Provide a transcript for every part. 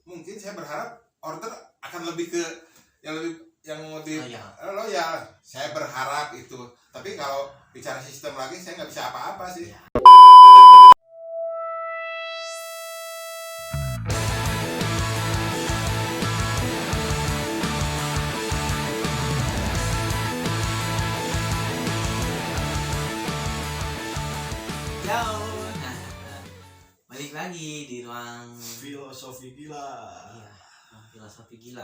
mungkin saya berharap order akan lebih ke yang lebih loyal. Saya berharap itu. Tapi kalau bicara sistem lagi saya nggak bisa apa-apa sih. Balik lagi di ruang filosofi gila. Iya, filosofi gila.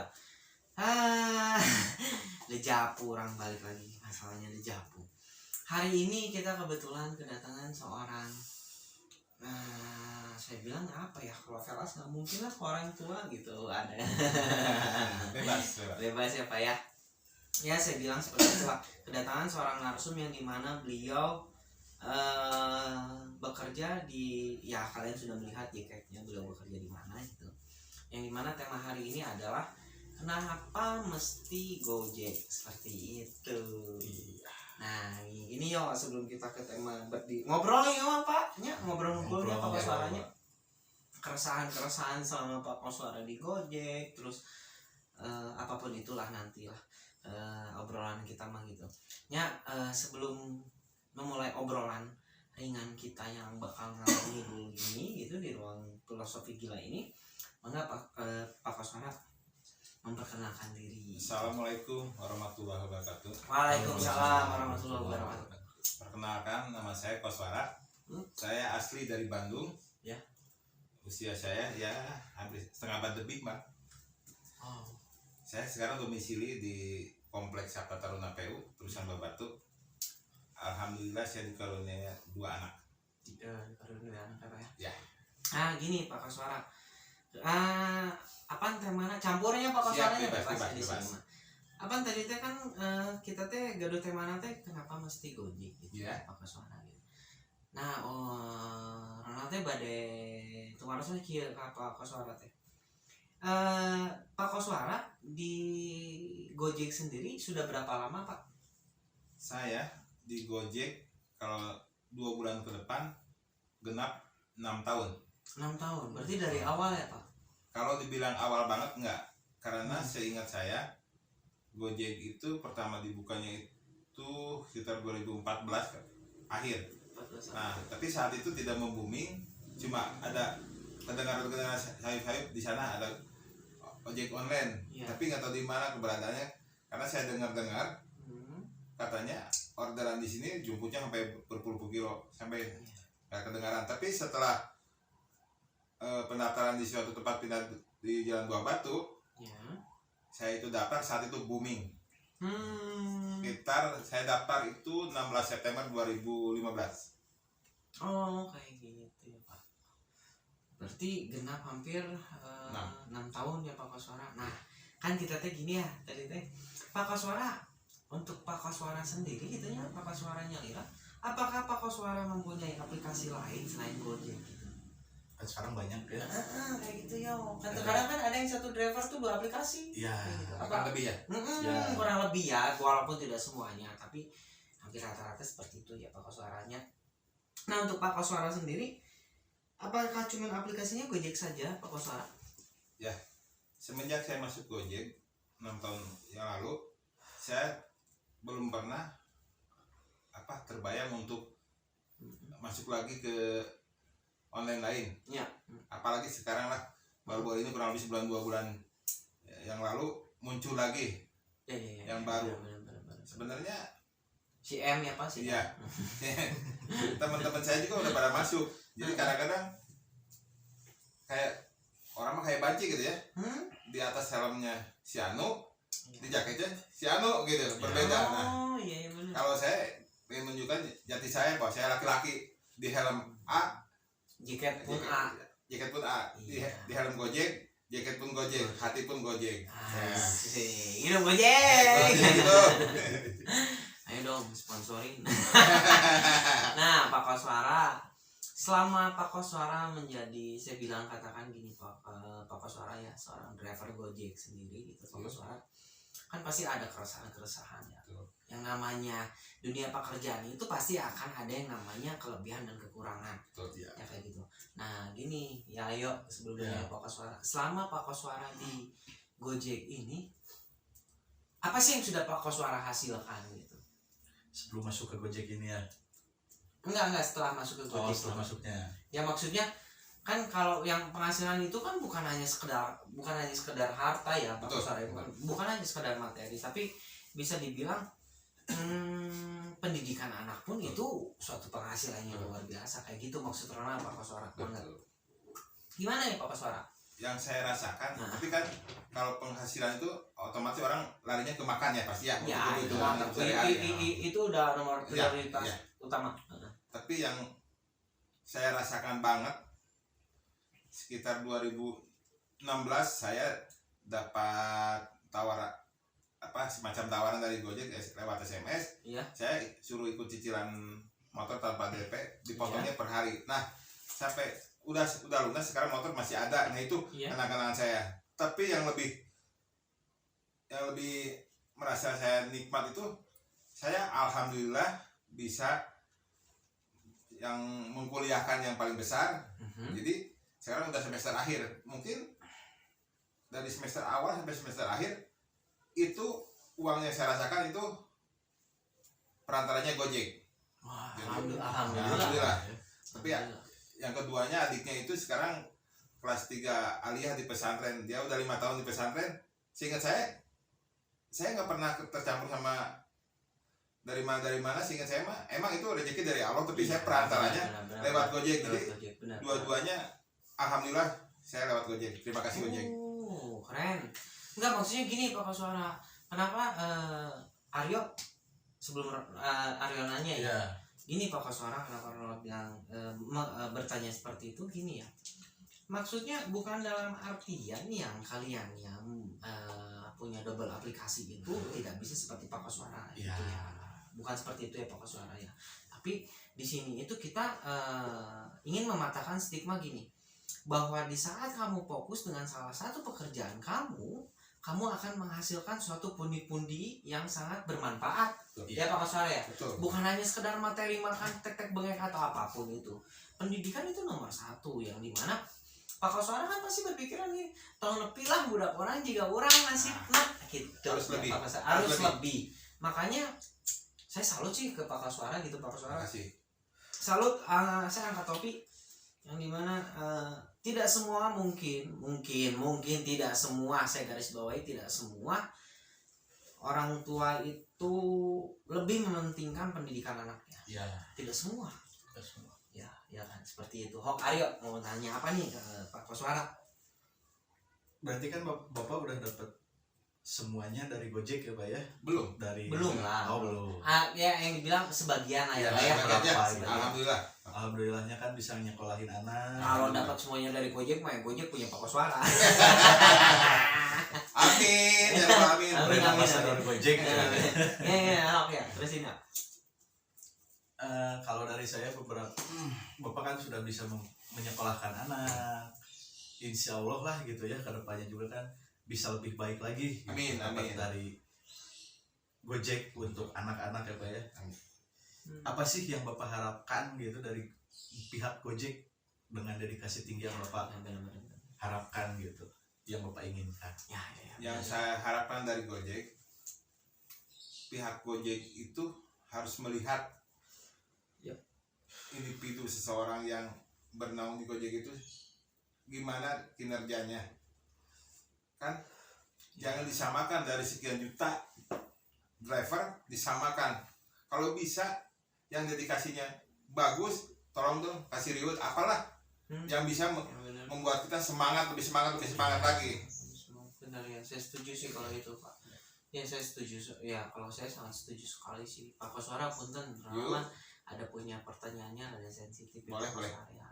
Dejavu, orang balik lagi masalahnya dejavu. Hari ini kita kebetulan kedatangan seorang, saya bilang apa ya, kalau Velas nggak mungkin lah orang tua gitu ada. bebas ya Pak ya. Ya saya bilang seperti itu lah. Kedatangan seorang narsum yang dimana beliau bekerja di, ya kalian sudah melihat jaketnya beliau bekerja di mana gitu. Yang dimana tema hari ini adalah kenapa mesti Gojek, seperti itu. Nah ini yo sebelum kita ke tema ngobrol ya Pak, ngobrol-ngobrolnya Pak Koswaranya, keresahan selama Pak Koswara di Gojek, terus apapun itulah nantilah obrolan kita mah gitu. Ya sebelum memulai obrolan ringan kita yang bakal ngalami dulu ini gitu di ruang filosofi gila ini, mengapa Pak Koswara memperkenalkan diri? Assalamualaikum warahmatullahi wabarakatuh. Waalaikumsalam warahmatullahi wabarakatuh. Perkenalkan, nama saya Koswara. Saya asli dari Bandung. Ya. Usia saya ya hampir setengah abad lebih, Mbak. Oh. Saya sekarang domisili di Kompleks Sabta Taruna PU, Terusan Babatu. Alhamdulillah saya dikaruniai 2 anak. Dikaruniai anak apa ya? Ya. Gini Pak Koswara. Apaan temana campurnya Pak Koswaranya bebas. Apaan tadi teh kan kita teh gaduh temana teh kenapa mesti Gojek gitu ya Pak Koswara gitu. Nah, Rana teh bade tumarosna kieu ka Pak Koswara teh. Pak Koswara di Gojek sendiri sudah berapa lama Pak? Saya di Gojek kalau 2 bulan ke depan genap 6 tahun. 6 tahun, berarti dari awal ya Pak? Kalau dibilang awal banget enggak, karena seingat saya Gojek itu pertama dibukanya itu sekitar 2014 akhir. 14 Nah, tapi saat itu tidak membuming, cuma ada kedengaran sayup-sayup di sana ada ojek online, ya. Tapi nggak tahu di mana keberadaannya, karena saya dengar katanya orderan di sini jemputnya sampai berpuluh-puluh kilo, sampai nggak kedengaran. Tapi setelah pendaftaran di suatu tempat pindah di Jalan Buah Batu, ya. Saya itu daftar, saat itu booming. Sekitar saya daftar itu 16 September 2015. Oh kayak gitu ya Pak. Berarti genap hampir 6 tahun ya Pak Koswara. Nah kan kita teh gini ya tadi teh Pak Koswara, untuk Pak Koswara sendiri gitu ya, Pak Koswara nyalira, apakah Pak Koswara mempunyai aplikasi lain selain Gojek gitu? Kan sekarang banyak ya. Kayak gitu ya. Kan terkadang kan ada yang satu driver tuh 2 aplikasi. Iya. Gitu. Kurang lebih ya? Kurang lebih ya, walaupun tidak semuanya, tapi hampir rata-rata seperti itu ya Pak Koswaranya. Nah untuk Pak Koswara sendiri, apakah cuma aplikasinya Gojek saja Pak Koswara? Ya, semenjak saya masuk Gojek 6 tahun yang lalu, saya belum pernah terbayang untuk masuk lagi ke online lain. Ya. Apalagi sekarang lah, baru-baru ini kurang lebih 2 bulan yang lalu muncul lagi yang baru. Sebenarnya si M ya Pak sih. Iya. Teman-teman saya juga udah pada masuk. Jadi kadang-kadang kayak orang mah kayak banci gitu ya. Di atas helmnya si Anu, di jaketnya si Anu gitu, berbeda. Nah, iya benar. Kalau saya ingin menunjukkan jati saya bahwa saya laki-laki, di helm A, jaket pun A, iya. Di helm Gojek, jaket pun Gojek, hati pun Gojek. Hidup Gojek. Gitu. Ayo dong sponsorin. Nah Pak Koswara, selama Pak Koswara menjadi, saya bilang katakan gini Pak Koswara ya, seorang driver Gojek sendiri gitu Pak Koswara. kan pasti ada keresahan ya. Betul. Yang namanya dunia pekerjaan itu pasti akan ada yang namanya kelebihan dan kekurangan. Betul. Ya kayak gitu. Nah gini ya, ayo sebelumnya Ya. Pak Koswara, selama Pak Koswara di Gojek ini apa sih yang sudah Pak Koswara hasilkan gitu? Sebelum masuk ke Gojek ini ya. Enggak setelah masuk ke Oh, Gojek. setelah masuknya. Ya maksudnya kan kalau yang penghasilan itu kan bukan hanya sekedar harta ya Pak Betul. Koswara, bukan hanya sekedar materi, tapi bisa dibilang pendidikan anak pun itu suatu penghasilan yang luar biasa kayak gitu maksud Rona Pak Koswara. Betul. Gimana ya Pak Koswara? Yang saya rasakan, Nah. tapi kan kalau penghasilan itu otomatis orang larinya ke makan ya pasti ya. Ya, Untuk itu kebutuhan mantap. sehari-hari, ya. Itu udah nomor Ya, prioritas ya. utama. Tapi yang saya rasakan banget sekitar 2016 saya dapat semacam tawaran dari Gojek lewat SMS. Iya. Saya suruh ikut cicilan motor tanpa DP, dipotongnya per hari. Nah, sampai udah lunas, sekarang motor masih ada. Nah, itu Iya. kenang-kenangan saya. Tapi yang lebih merasa saya nikmat itu, saya alhamdulillah bisa yang mengkuliahkan yang paling besar. Jadi sekarang udah semester akhir, mungkin dari semester awal sampai semester akhir itu uang yang saya rasakan itu perantaranya Gojek. Wah, Jadi, alhamdulillah. Tapi ya, yang keduanya adiknya itu sekarang kelas 3 aliyah di pesantren, dia udah 5 tahun di pesantren. Seingat saya nggak pernah tercampur sama dari mana. Seingat saya mah emang itu rezeki dari Allah, tapi saya perantaranya Benar. lewat Gojek. Jadi Gojek, benar. dua-duanya alhamdulillah saya lewat Gojek. Terima kasih Gojek. Keren. Enggak, maksudnya gini Pak Koswara. Kenapa Aryo sebelum Aryo nanya ya. Iya. Gini Pak Koswara, kenapa Ronald bilang bertanya seperti itu gini ya. Maksudnya bukan dalam artian yang kalian yang punya double aplikasi itu tidak bisa seperti Pak Koswara gitu Iya. ya. Bukan seperti itu ya Pak Koswara ya. Tapi di sini itu kita ingin mematahkan stigma gini, bahwa di saat kamu fokus dengan salah satu pekerjaan kamu akan menghasilkan suatu pundi-pundi yang sangat bermanfaat. Betul. Ya Pak Koswara ya. Betul. Bukan hanya sekedar materi makan tek-tek bengek atau apapun itu. Pendidikan itu nomor satu, yang dimana Pak Koswara kan pasti berpikiran nih, tahun lebih lah budak orang jika orang ngasih gitu. Harus lebih. Pak Koswara, harus lebih. Makanya saya salut sih ke Pak Koswara gitu Pak Terima Koswara. kasih. Salut, saya angkat topi yang dimana tidak semua mungkin tidak semua, saya garis bawahi, tidak semua orang tua itu lebih mementingkan pendidikan anaknya. Iya. Tidak semua. Kita semua. Ya kan seperti itu. Hok Aryo mau tanya apa nih ke Pak Koswara? Berarti kan Bapak udah dapat semuanya dari Gojek ya Pak ya? Belum. Belum lah. Oh belum. Ya yang dibilang sebagian Ya, aja lah ya. sebagian. Sebagiannya, berapa, sebagian. alhamdulillah. Alhamdulillahnya kan bisa nyekolahin anak. Kalau dapat semuanya dari Gojek mah ya Gojek punya Pak Koswara. Amin, ya Allah, amin. Amin. Brand ambassador Gojek. Ya, oke. Terusin ya. Kalau dari saya beberapa, Bapak kan sudah bisa menyekolahkan anak. Insya Allah lah gitu ya, kedepannya juga kan bisa lebih baik lagi. Gitu, Amin, dapat amin. dari Gojek untuk anak-anak ya Pak ya. Apa sih yang Bapak harapkan gitu dari pihak Gojek dengan dedikasi tinggi yang Bapak Benar-benar. harapkan gitu, yang Bapak inginkan? Ya. Yang saya harapkan dari Gojek, pihak Gojek itu harus melihat individu seseorang yang bernaung di Gojek itu gimana kinerjanya. Kan jangan disamakan dari sekian juta driver, disamakan. Kalau bisa yang dedikasinya bagus, tolong dong kasih reward apalah yang bisa membuat kita lebih semangat lagi. Benar ya, saya setuju sih kalau itu Pak. Ya saya setuju ya, kalau saya sangat setuju sekali sih Pak Koswara. Punten Rahman ada punya pertanyaannya ada sensitif ya, Boleh. Pak Koswara ya.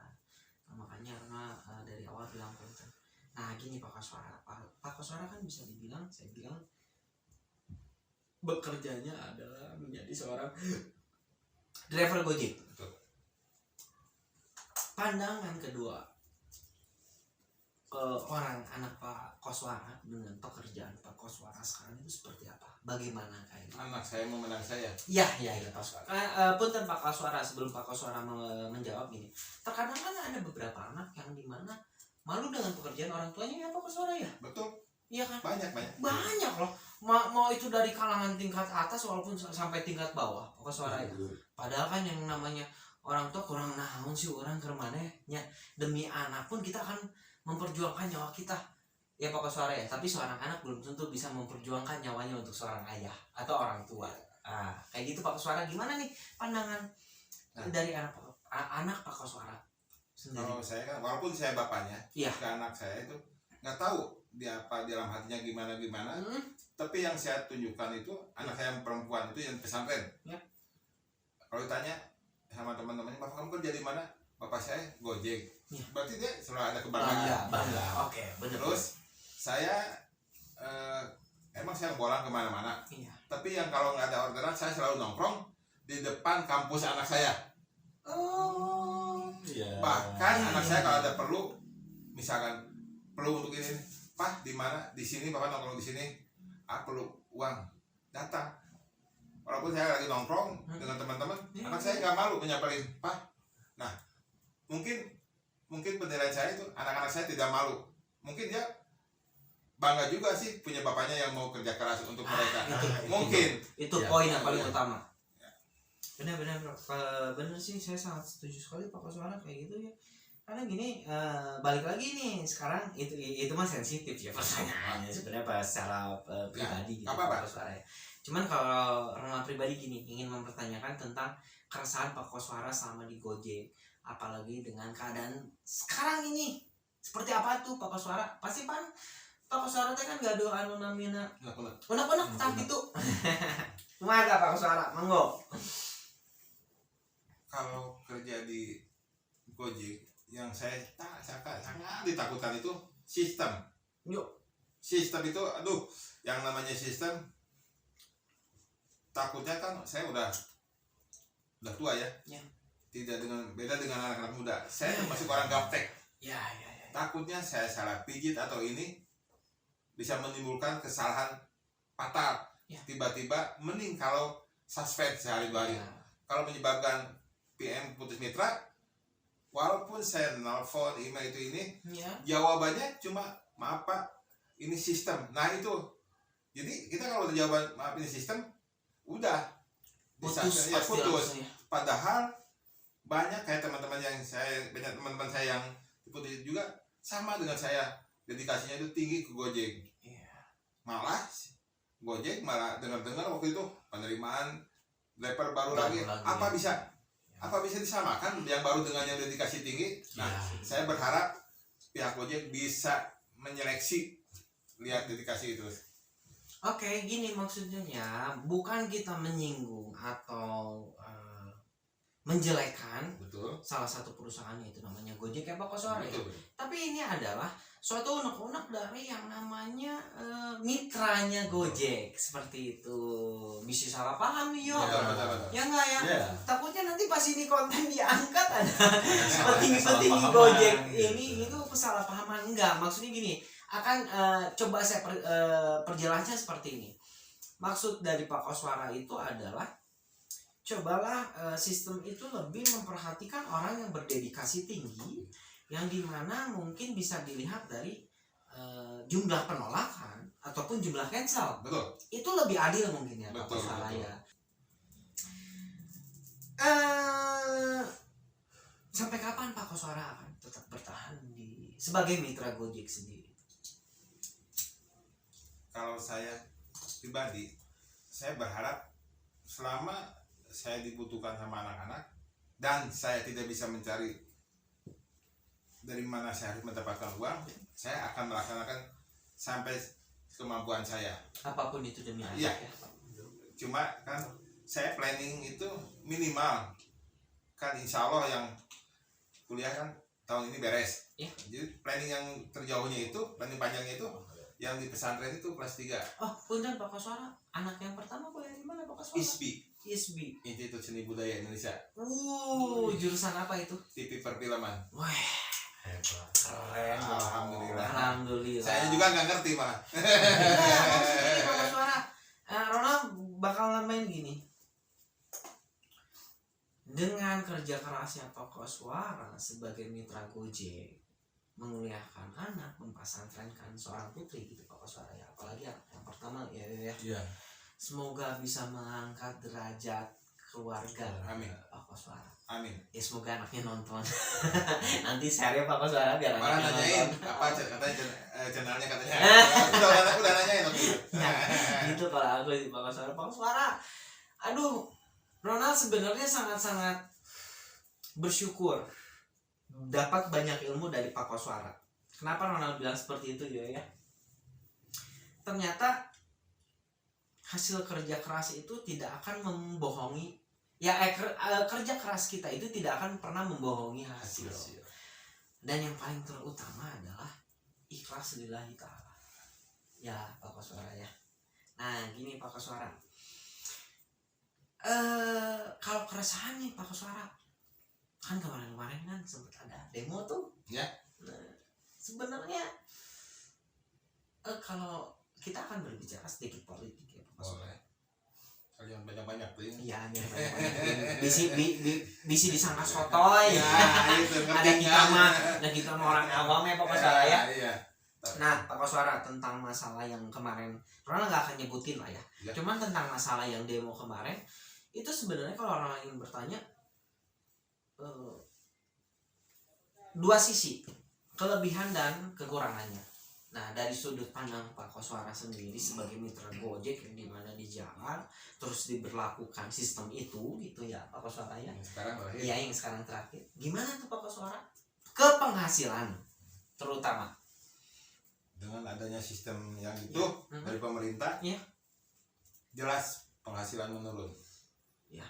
Nah, makanya karena dari awal bilang punten. Nah gini Pak Koswara, Pak Koswara kan bisa dibilang, saya bilang bekerjanya adalah menjadi seorang driver Gojek. Betul. Pandangan kedua, orang anak Pak Koswara dengan pekerjaan Pak Koswara sekarang itu seperti apa? Bagaimana kayak gitu? Anak saya mau menang saya. Ya Pak Koswara. Punten Pak Koswara, sebelum Pak Koswara menjawab ini, terkadang kan ada beberapa anak yang dimana malu dengan pekerjaan orang tuanya ya Pak Koswara ya. Betul. Iya kan? Banyak. Loh. Mau itu dari kalangan tingkat atas walaupun sampai tingkat bawah Pak Koswara ya. Padahal kan yang namanya orang tua kurang naon sih orang ke mana nya, demi anak pun kita akan memperjuangkan nyawa kita ya Pak Koswara ya. Tapi seorang anak belum tentu bisa memperjuangkan nyawanya untuk seorang ayah atau orang tua. Kayak gitu Pak Koswara, gimana nih pandangan dari anak Pak Koswara sendiri? Kalau saya kan walaupun saya bapaknya, Iya. ke anak saya itu nggak tahu dia apa dalam hatinya gimana, tapi yang saya tunjukkan itu anak saya yang perempuan itu yang pesantren. Ya. Kalau ditanya sama teman-temannya, bapak kamu kerja di mana? Bapak saya Gojek. Ya. Berarti dia selalu ada kebanggaan. Bangga. Oke, benar. Terus saya emang saya bolang kemana-mana. Iya. Tapi yang kalau nggak ada orderan saya selalu nongkrong di depan kampus anak saya. Oh. Iya. Bahkan anak saya kalau ada perlu, misalkan perlu untuk ini, Pak di mana? Di sini bapak nongkrong di sini. Perlu uang, datang. Walaupun saya lagi nongkrong dengan teman-teman, anak saya nggak malu menyamperin, Pak. Nah, mungkin penilaian saya itu anak-anak saya tidak malu. Mungkin dia bangga juga sih punya bapaknya yang mau kerja keras untuk mereka. Itu Ya. poin yang paling utama. Benar benar sih, saya sangat setuju sekali Pak Koswara kayak gitu ya. Karena gini, balik lagi nih sekarang itu mah sensitif ya pertanyaannya sebenarnya secara pribadi gitu Pak Koswara ya. Cuman kalau Rama pribadi gini, ingin mempertanyakan tentang keresahan Pak Koswara selama di Gojek, apalagi dengan keadaan sekarang ini seperti apa tuh Pak Koswara? Pasti Pak Koswara teh kan gak ada anu namina unek-unek tak gitu. Kumaha Pak Koswara? Monggo. Kalau kerja di Gojek, yang saya sangat ditakutkan itu sistem. Sistem itu, yang namanya sistem, takutnya kan saya udah tua ya. Beda dengan anak-anak muda. Saya termasuk orang gaptek. Ya. Takutnya saya salah pijit atau ini bisa menimbulkan kesalahan fatal. Ya. Tiba-tiba mending kalau suspend sehari 2 hari. Kalau menyebabkan PM putus mitra, walaupun saya nelfon email itu ini, jawabannya cuma maaf Pak, ini sistem. Nah itu, jadi kita kalau udah jawaban maaf ini sistem, udah putus. Padahal banyak kayak teman-teman saya yang diputus juga sama dengan saya, dedikasinya itu tinggi ke Gojek. Malah Gojek dengar waktu itu penerimaan driver baru lagi. Apa bisa disamakan yang baru dengan yang dedikasi tinggi? Nah, saya berharap pihak Gojek bisa menyeleksi lihat dedikasi itu. Oke, gini maksudnya bukan kita menyinggung atau menjelekan salah satu perusahaan itu namanya Gojek ya Pak Koswara ya. Tapi ini adalah suatu unek-unek dari yang namanya mitranya Gojek seperti itu. Bisa salah paham nih yo. Ya enggak ya? Takutnya nanti pas ini konten diangkat ada petinggi-petinggi Gojek ini itu kesalahpahaman. Enggak, maksudnya gini, akan coba saya perjelasnya seperti ini. Maksud dari Pak Koswara itu adalah cobalah sistem itu lebih memperhatikan orang yang berdedikasi tinggi, yang dimana mungkin bisa dilihat dari jumlah penolakan ataupun jumlah cancel. Betul. Itu lebih adil mungkin ya Pak Koswara ya. Sampai kapan Pak Koswara akan tetap bertahan sebagai mitra Gojek sendiri? Kalau saya pribadi, saya berharap selama saya dibutuhkan sama anak-anak dan saya tidak bisa mencari dari mana saya harus mendapatkan uang, saya akan melaksanakan sampai kemampuan saya. Apapun itu demi anak. Iya. Cuma kan saya planning itu minimal kan, insya Allah yang kuliah kan tahun ini beres. Ya. Jadi planning yang terjauhnya itu, planning panjangnya itu yang di pesantren itu kelas 3. Oh, punten Pak Koswara, anak yang pertama kuliah di mana Pak Koswara? ISBI. Institut Seni Budaya Indonesia. Jurusan apa itu? TV perfilman. Wah, Hebat. Keren. Alhamdulillah. Alhamdulillah. Saya juga nggak ngerti mah. Enggak, maksudnya gini Pokok Suara. Ronald bakal nambahin gini. Dengan kerja kerasnya Pokok Suara sebagai mitra Gojek, menguliakan anak, mempasantrenkan seorang putri gitu Pokok Suara ya. Apalagi yang pertama ya. Iya. Semoga bisa mengangkat derajat keluarga. Amin. Pokok Suara. Amin. Ya semoga anaknya nonton. Nanti share Pokok Suara biar Malah anaknya nanyain nonton. apa katanya channelnya katanya. udah nanyain waktu itu. Gitu kalau aku di Pokok Suara. Aduh, Ronald sebenarnya sangat-sangat bersyukur dapat banyak ilmu dari Pokok Suara. Kenapa Ronald bilang seperti itu ya? Ternyata hasil kerja keras itu tidak akan membohongi. Ya kerja keras kita itu tidak akan pernah membohongi hasil. Dan yang paling terutama adalah ikhlas lillahi ta'ala. Ya Pokok Suara ya. Nah gini Pokok Suara. Kalau keresahan nih Pokok Suara, kan kemarin kan sempat ada demo tuh Ya. Nah, sebenarnya kalau kita akan berbicara sedikit politik ya Pokok Suara. Boleh. Kalian banyak-banyak tuh ini. Iya biar banyak bisi disangka sotoy Ya, itu ada kita mah orang awam ya Pokok Suara ya. Iya. Nah Pokok Suara tentang masalah yang kemarin Ronald nggak akan nyebutin lah ya. Ya. Cuman tentang masalah yang demo kemarin itu sebenarnya kalau orang ingin bertanya dua sisi, kelebihan dan kekurangannya. Nah dari sudut pandang Pokok Suara sendiri sebagai mitra Gojek yang dimana di jalan terus diberlakukan sistem itu gitu ya Pokok Suara ya. Sekarang terakhir. Iya yang sekarang terakhir. Gimana tuh Pokok Suara? Ke penghasilan terutama. Dengan adanya sistem yang itu Mhm. dari pemerintah, Iya. jelas penghasilan menurun. Ya.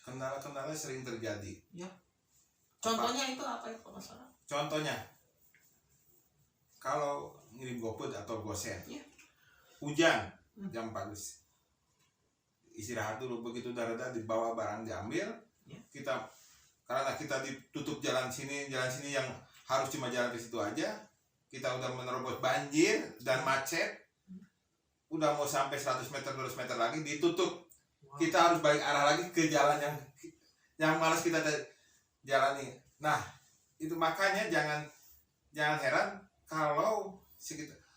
Kendala-kendala sering terjadi. Contohnya itu apa ya Pokok Suara? Contohnya, kalau ngirim GoFood atau GoSend, Iya. hujan jam 4, istirahat dulu, begitu darada dibawa barang diambil, Iya. karena kita ditutup jalan sini yang harus cuma jalan ke situ aja, kita udah menerobos banjir dan macet, udah mau sampai 100 meter 200 meter lagi ditutup. Kita harus balik arah lagi ke jalan yang malas kita jalani. Nah itu makanya jangan heran kalau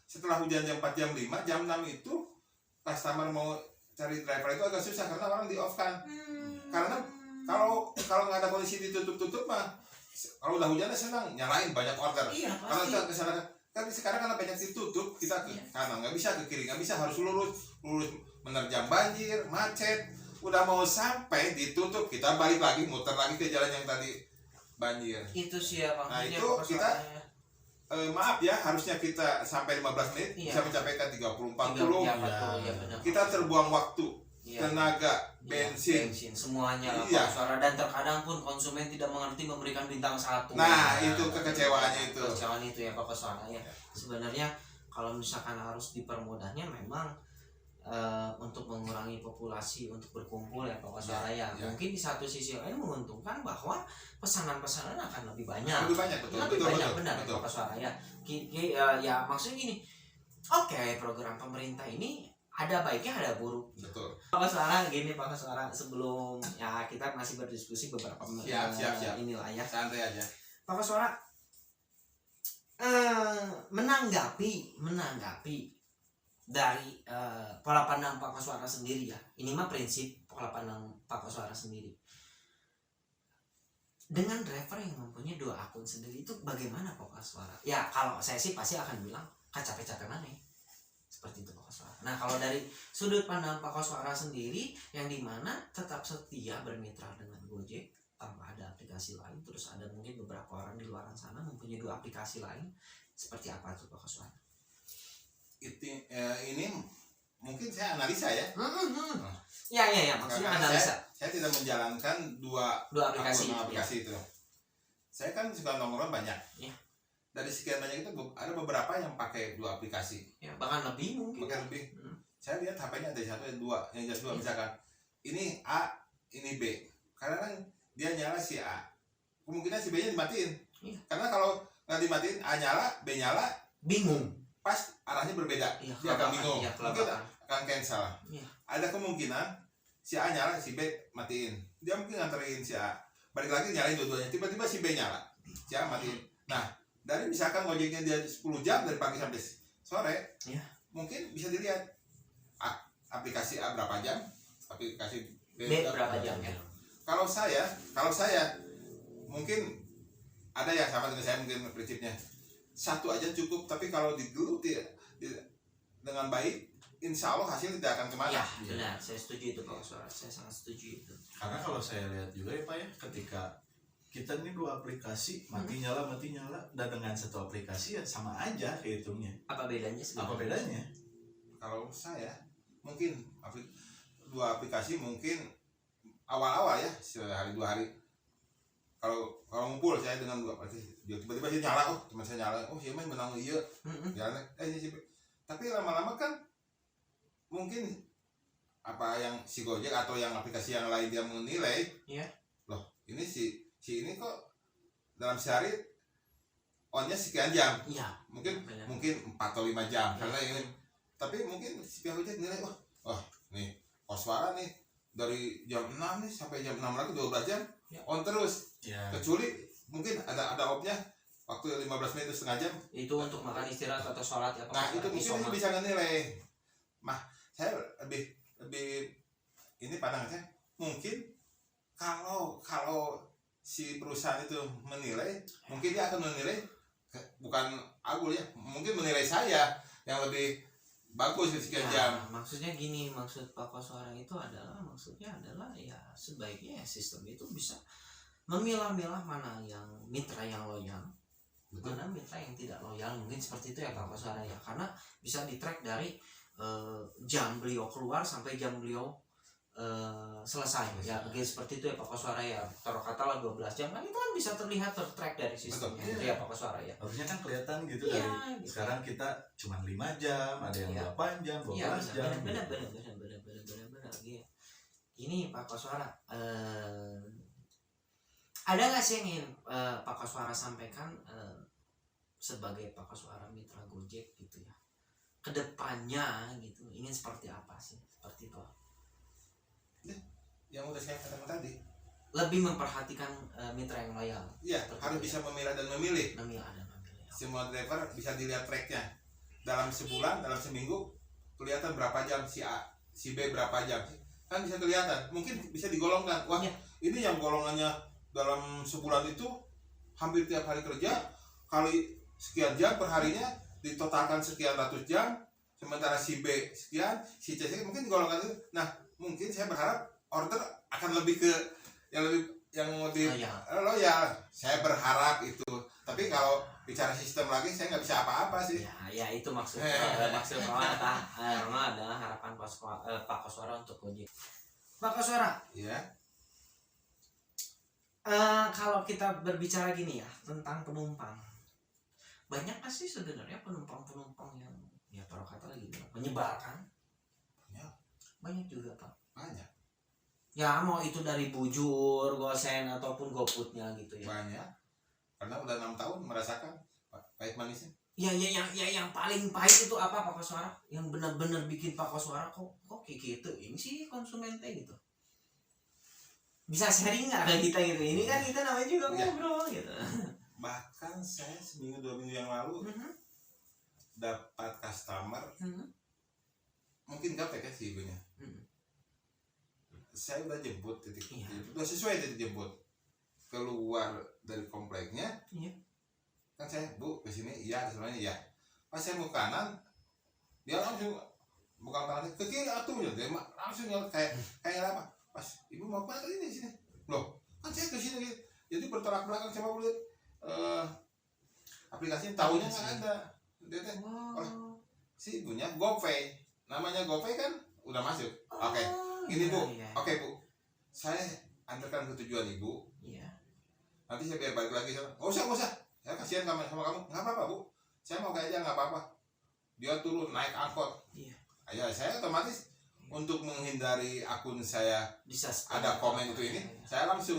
setelah hujan jam 4 jam 5 jam 6 itu customer mau cari driver itu agak susah karena orang di off kan. Karena kalau nggak ada kondisi ditutup mah kalau udah hujannya senang nyalain banyak order. Iya Karena pasti. kita kesana kan sekarang karena banyak ditutup kita ke kanan nggak bisa, ke kiri nggak bisa, harus lurus menerjang banjir macet, udah mau sampai ditutup kita balik lagi muter lagi ke jalan yang tadi banjir. Itu sih ya Bang. Nah, Iya, itu Pokok kita- Suaranya. Maaf ya, harusnya kita sampai 15 menit Iya. bisa mencapai ke 30 Iya, 40. iya, betul, iya, benar. Kita terbuang waktu, Iya. tenaga, Iya, bensin. semuanya lah Iya. Pokok Suara, dan terkadang pun konsumen tidak mengerti memberikan bintang 1. Nah, itu kekecewaannya itu. Kekecewaan itu ya Pokok Suara ya. Sebenarnya kalau misalkan harus dipermudahnya memang untuk mengurangi populasi untuk berkumpul ya Pokok Suara ya. Ya. Mungkin di satu sisi lain menguntungkan bahwa pesanan-pesanan akan lebih banyak. Lebih banyak, betul, Lebih betul, banyak betul, benar betul. Pokok Suara ya. Ya maksudnya gini. Oke, program pemerintah ini ada baiknya ada buruk. Betul. Pokok Suara gini Pokok Suara, sebelum ya kita masih berdiskusi beberapa Siap. inilah ya. Santai aja. Pokok Suara menanggapi dari pola pandang Pokok Suara sendiri ya. Ini mah prinsip pola pandang Pokok Suara sendiri. Dengan driver yang mempunyai 2 akun sendiri itu bagaimana Pokok Suara? Ya kalau saya sih pasti akan bilang capek-capek mana ya. Seperti itu Pokok Suara. Nah kalau dari sudut pandang Pokok Suara sendiri yang dimana tetap setia bermitra dengan Gojek tanpa ada aplikasi lain, terus ada mungkin beberapa orang di luar sana mempunyai 2 aplikasi lain, seperti apa tuh Pokok Suara? Ini mungkin saya analisa ya. Ya maksudnya Karena analisa saya tidak menjalankan dua 2 aplikasi. aplikasi itu. Saya kan suka nomornya banyak. Iya. Dari sekian banyak itu ada beberapa yang pakai 2 aplikasi. Ya, bahkan lebih mungkin. Bahkan lebih. Hmm. Saya lihat HP-nya ada 1 ada 2, yang jelas 2 Iya. misalkan. Ini A, ini B. Karena kan dia nyala si A. Kemungkinan si B-nya dimatiin. Iya. Karena kalau nggak dimatiin, A nyala, B nyala, bingung. pas arahnya berbeda, Iya, dia akan bingung, iya, mungkin kelabakan. akan cancel. Iya. Ada kemungkinan si A nyala, si B matiin, dia mungkin nganterin si A, balik lagi nyalain dua-duanya, tiba-tiba si B nyala, si A matiin. Nah, dari misalkan Gojeknya dia 10 jam dari pagi sampai sore, Iya. mungkin bisa dilihat aplikasi A berapa jam, aplikasi B B berapa jam ya? Kalau saya mungkin ada yang sama dengan saya, mungkin prinsipnya satu aja cukup, tapi kalau digeluti dengan baik, insya Allah hasil tidak akan kemana. Iya, benar. Saya setuju itu Pak Suara. Saya sangat setuju itu. Karena kalau saya lihat juga ya Pak ya, ketika kita ini 2 aplikasi mati nyala, dan dengan satu aplikasi ya sama aja kehitungnya. Apa bedanya sebenarnya? Apa bedanya? Kalau saya mungkin 2 aplikasi mungkin awal-awal ya, sehari 2 hari. Kalau ngumpul saya dengan 2 aplikasi, tiba-tiba dia nyala, oh teman saya nyala, oh iya main menang iya, jalan, tapi lama-lama kan mungkin apa yang si Gojek atau yang aplikasi yang lain dia menilai, Iya. loh ini si ini kok dalam sehari onnya sekian jam, Iya. mungkin Benar. mungkin 4 atau 5 jam, Iya. karena ini, tapi mungkin si pihak Gojek nilai, wah nih koswara nih dari jam 6 nih sampai jam 6 lagi 12 jam Ya. on terus, Ya. kecuali mungkin ada opnya waktu 15 menit setengah jam. Itu untuk makan istirahat atau sholat ya Pak. Nah Suara? itu mungkin Isoma. ini bisa ngenilai. Saya lebih ini pandangan saya, mungkin kalau si perusahaan itu menilai, mungkin dia akan menilai bukan Agul ya, mungkin menilai saya yang lebih bagus sekian jam. Maksudnya gini, maksud Pak Koswara itu maksudnya adalah ya sebaiknya ya sistem itu bisa memilah-milah mana yang mitra yang loyal, Betul. mana mitra yang tidak loyal, mungkin seperti itu ya Pak Koswara ya, karena bisa di-track dari jam beliau keluar sampai jam beliau selesai ya, mungkin seperti itu ya Pak Koswara ya. Taruh katalah 12 jam kan, itu kan bisa terlihat tertrack dari sistemnya. Betul. Itu ya Pak Koswara ya. Harusnya kan kelihatan gitu Iya, dari gitu. sekarang kita cuma 5 jam, ada yang Iya. 8 jam, 12 Iya, jam. benar gitu. Ini Pak Koswara, ada nggak sih yang ingin Pak Koswara sampaikan sebagai Pak Koswara mitra Gojek gitu ya, kedepannya gitu ingin seperti apa sih, seperti itu, Yang udah saya katakan tadi, lebih memperhatikan mitra yang loyal, ya Betul, harus ya. bisa memilah dan memilih. memilah dan memilih. Semua driver bisa dilihat tracknya dalam sebulan, dalam seminggu kelihatan berapa jam si A, si B berapa jam, kan bisa kelihatan. Mungkin bisa digolongkan, wah Iya. ini yang golongannya dalam sebulan itu hampir tiap hari kerja, kali sekian jam per harinya ditotalkan sekian ratus jam, sementara si B sekian, si C sekian, mungkin digolongkan itu. Nah mungkin saya berharap order akan lebih ke yang lebih loyal. Saya berharap itu. Tapi kalau bicara sistem lagi saya nggak bisa apa-apa sih. Ya itu maksud maksud Rama adalah harapan Pak Koswara untuk Gojek. Pak Koswara, Ya. kalau kita berbicara gini ya tentang penumpang, banyak nggak sih sebenarnya penumpang yang ya taruh kata lagi menyebalkan? Banyak juga Pak. Banyak. Ya mau itu dari bujur, gosen ataupun goputnya gitu ya. Banyak. Karena udah 6 tahun merasakan pahit manisnya. Ya yang paling pahit itu apa Pak Koswara? Yang benar-benar bikin Pak Koswara kok kayak gitu ini sih konsumen teh gitu. Bisa sharing nggak ke kita gitu? Ini kan kita namanya juga Ya. ngobrol gitu. Bahkan saya seminggu 2 minggu yang lalu dapat customer, mungkin gaptek ya si ibunya. Saya udah jemput Iya. udah sesuai titik jemput, keluar dari kompleknya. Iya. Kan saya, Bu kesini, iya semuanya iya. Pas saya mau kanan, dia langsung buka tangannya ke kiri atuh ya, dia langsung nyelot kayak apa? Pas ibu mau apa ini sini? Loh, kan saya ke sini. Jadi bertolak belakang sama lihat aplikasinya, tahunya nggak ada. Dia teh, Wow. si ibunya GoPay, namanya GoPay kan udah masuk. Oke, ini Bu, Iya. oke Bu, saya antarkan ke tujuan ibu. Iya. Nanti saya biar balik lagi sana. Nggak usah, saya kasihan sama kamu. Nggak apa-apa Bu, saya mau kayak aja nggak apa-apa. Dia turun naik angkot. Iya. Ya saya otomatis untuk menghindari akun saya Bisa ada komen itu ini, saya langsung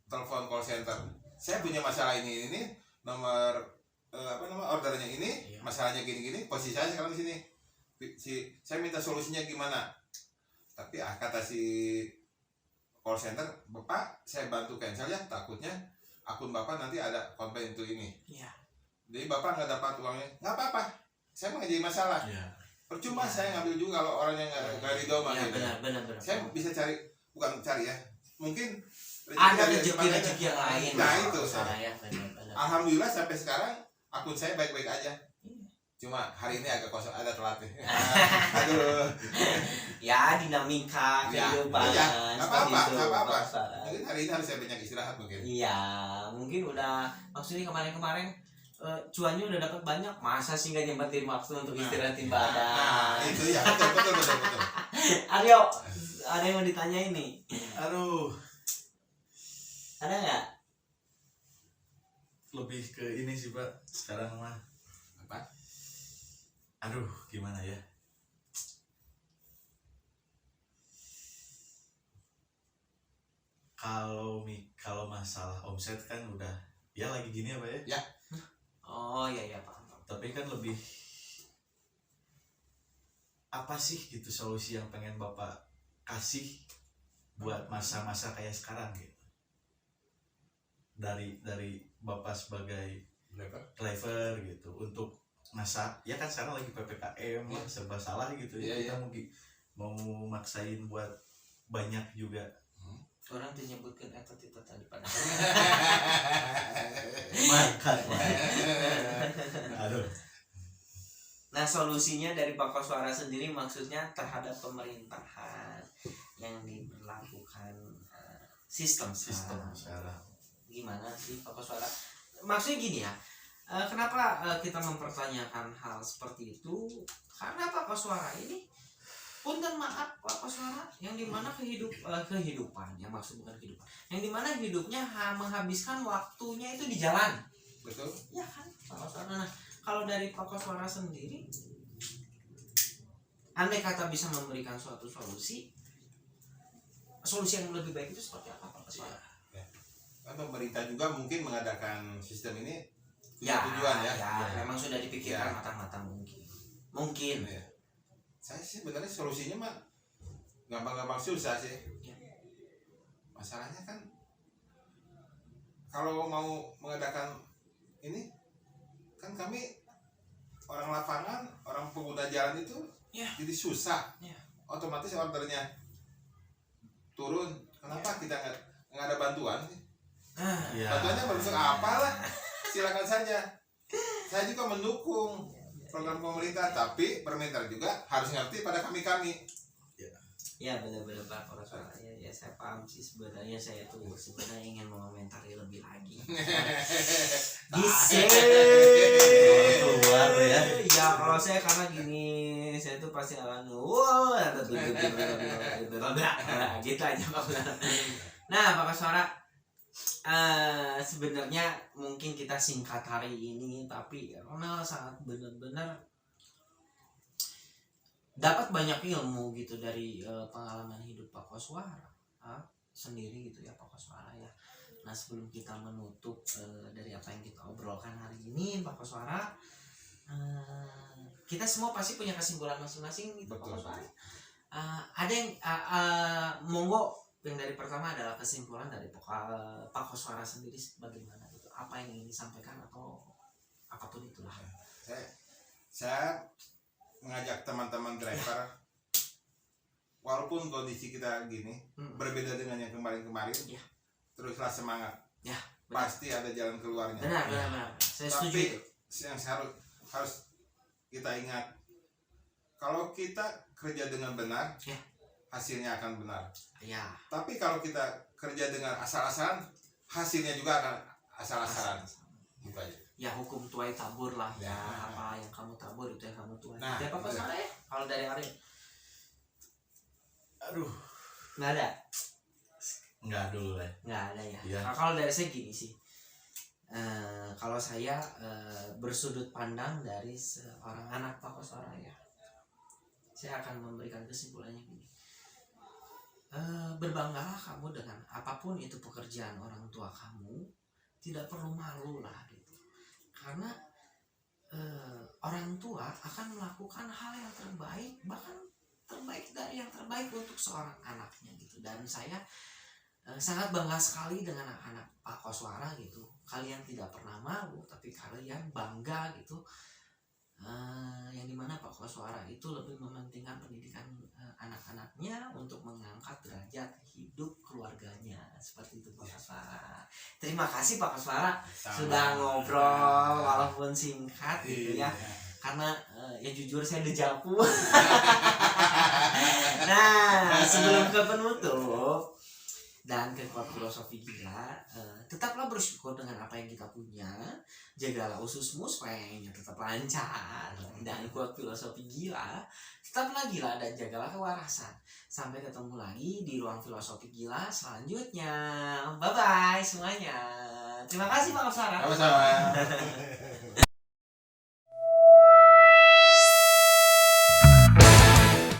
telepon call center. saya punya masalah ini nomor ordernya ini, Iya. masalahnya gini-gini, posisi saya sekarang di sini. Saya minta solusinya gimana. Tapi kata si call center, Bapak saya bantu cancel ya, takutnya akun Bapak nanti ada komplain itu ini. Iya. Jadi Bapak nggak dapat uangnya, nggak apa-apa. Saya mah nggak jadi masalah. Iya. Percuma Iya. saya ngambil juga kalau orangnya nggak ridho mah Iya, gitu. benar. Saya bisa cari, bukan cari ya, mungkin Ada dari tempat rezeki yang lain. Nah itu salah saya. ya, benar. Alhamdulillah sampai sekarang akun saya baik-baik aja. Iya. Cuma hari ini agak kosong, ada telat nih. Aduh. Ya, dinamika Ya, kehidupan. iya. Nggak seperti apa-apa, itu, nggak apa-apa. Pak Sarah. Mungkin hari ini harus saya banyak istirahat mungkin. Iya, mungkin udah maksudnya kemarin cuannya udah dapat banyak, masa sih nggak nyempetin waktu untuk Nah. istirahatin Nah, badan. itu ya betul. Ayo, ada yang mau ditanyain nih? Aduh, Ada nggak? lebih ke ini sih Pak sekarang mah. Apa? Aduh, gimana ya? Kalau masalah omset kan udah ya lagi gini apa ya? Oh iya Pak. Tapi kan lebih apa sih gitu solusi yang pengen Bapak kasih buat masa-masa kayak sekarang gitu. Dari Bapak sebagai driver gitu untuk masa ya kan sekarang lagi PPKM ya, serba salah gitu ya. Iya, Kita mau maksain buat banyak juga. Orang tuh nyebutkan itu tadi pada. Makan. Aduh. Nah, solusinya dari Pak Koswara sendiri maksudnya terhadap pemerintahan yang diberlakukan sistem sekarang. Gimana sih Pak Koswara? Maksudnya gini ya. Kenapa kita mempertanyakan hal seperti itu? Karena Pak Koswara ini punten maaf Pak Koswara yang dimana kehidupan yang maksud bukan kehidupan yang dimana hidupnya menghabiskan waktunya itu di jalan, Betul. ya kan Pak Koswara. Nah, kalau dari Pak Koswara sendiri, andai kata bisa memberikan suatu solusi yang lebih baik itu seperti apa Pak Koswara? Kan pemerintah juga mungkin mengadakan sistem ini Ya, tujuan ya. memang sudah dipikirkan Ya. matang-matang mungkin. Ya. Saya sih sebenarnya solusinya mah gampang-gampang susah sih. Ya. Masalahnya kan kalau mau mengadakan ini kan kami orang lapangan, orang pengguna jalan itu Ya. jadi susah. Ya. Otomatis ordernya turun. Kenapa kita nggak ada bantuan sih? Ya. Bantuannya berbentuk apa lah? Silakan saja. Saya juga mendukung program pemerintah, tapi permintaan juga harus ngerti pada kami. Ya benar-benar Pak Koswara. Ya saya paham sih, sebenarnya saya tuh sebenarnya ingin mengomentari lebih lagi. Bisa. Keluar ya. Ya kalau saya karena gini, saya tuh pasti akan gitu aja Pak Koswara. Nah Pak Koswara, sebenarnya mungkin kita singkat hari ini, tapi Ronald sangat benar-benar dapat banyak ilmu gitu dari pengalaman hidup Pak Koswara sendiri gitu ya Pak Koswara ya. Nah sebelum kita menutup dari apa yang kita obrolkan hari ini Pak Koswara, kita semua pasti punya kesimpulan masing-masing gitu Pak Betul. Koswara. Ada yang monggo yang dari pertama adalah kesimpulan dari Pak Koswara sendiri bagaimana gitu, apa yang ingin disampaikan atau apapun itulah. Saya mengajak teman-teman driver, walaupun kondisi kita gini berbeda dengan yang kemarin-kemarin, Ya. teruslah semangat. Ya, benar. Pasti ada jalan keluarnya. Benar. Saya setuju itu. Tapi yang harus kita ingat, kalau kita kerja dengan benar, Ya. hasilnya akan benar. Ya. Tapi kalau kita kerja dengan asal-asalan, hasilnya juga akan asal-asalan. Gitu aja. Ya hukum tuai tabur lah ya, Ya. apa yang kamu tabur itu yang kamu tuai. Nah, Ya Pak Koswara ya. Kalau dari Arif Aduh, nggak ada, enggak dulu lah. nggak ada ya. Iya. Nah, kalau dari saya gini sih, kalau saya bersudut pandang dari seorang anak Pak Koswara ya, saya akan memberikan kesimpulannya gini. Berbanggalah kamu dengan apapun itu pekerjaan orang tua kamu, tidak perlu malu lah gitu, karena orang tua akan melakukan hal yang terbaik, bahkan terbaik dari yang terbaik untuk seorang anaknya gitu. Dan saya sangat bangga sekali dengan anak-anak Pak Koswara gitu. Kalian tidak pernah malu, tapi kalian bangga gitu. Yang dimana Pak Koswara itu lebih mementingkan pendidikan anak-anaknya untuk mengangkat derajat hidup keluarganya, seperti itu Pak Koswara. Terima kasih Pak Koswara sudah ngobrol walaupun singkat gitu ya, karena ya jujur saya dejavu. Nah, sebelum ke penutup dan ke quote filosofi gila, tetaplah bersyukur dengan apa yang kita punya, jagalah ususmu supaya yang tetap lancar, dan quote filosofi gila, tetaplah gila dan jagalah kewarasan. Sampai ketemu lagi di ruang filosofi gila selanjutnya. Bye bye semuanya. Terima kasih Pak Koswara. Sama-sama.